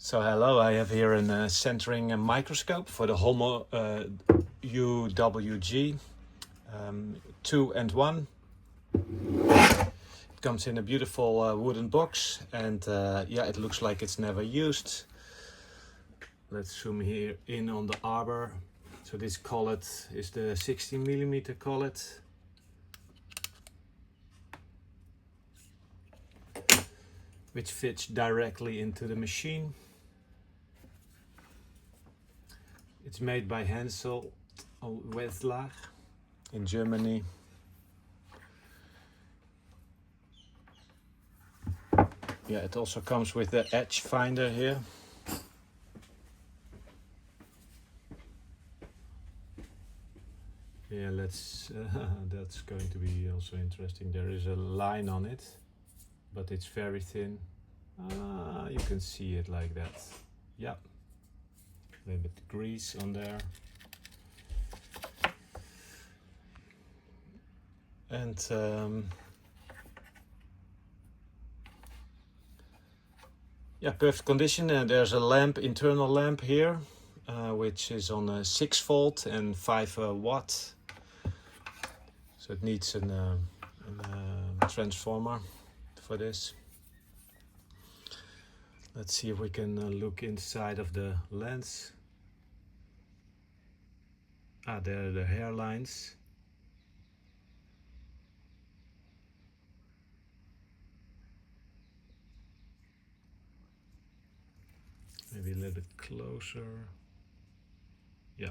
So hello, I have here a centering microscope for the Hommel UWG 2 and 1. It comes in a beautiful wooden box, and yeah, it looks like it's never used. Let's zoom here in on the arbor. So this collet is the 16mm collet. Which fits directly into the machine. It's made by Hommel UWG in Germany. Yeah, it also comes with the edge finder here. Yeah, that's going to be also interesting. There is a line on it, but it's very thin. You can see it like that. Yeah, a little bit of grease on there. And yeah, perfect condition. There's a lamp, internal lamp here, which is on a 6V and 5W. So it needs a transformer for this. Let's see if we can look inside of the lens. There are the hairlines. Maybe a little bit closer. Yeah.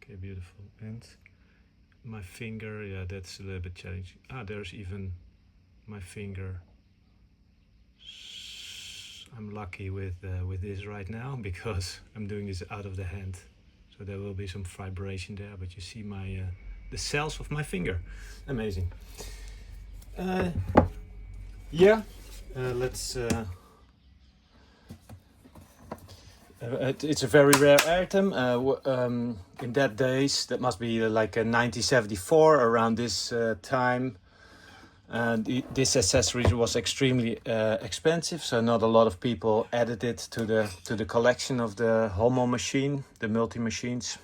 Okay, beautiful. And my finger, yeah, that's a little bit challenging. There's even my finger. I'm lucky with this right now because I'm doing this out of the hand. So there will be some vibration there, but you see my the cells of my finger. Amazing. Yeah, let's. It's a very rare item. In that days, that must be like 1974, around this time. This accessory was extremely expensive, so not a lot of people added it to the collection of the Hommel machine, the multi machines.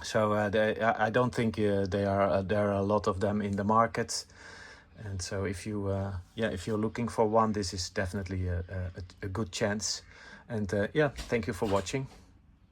So I don't think there are a lot of them in the market. And so if you're looking for one, this is definitely a good chance. And yeah, thank you for watching.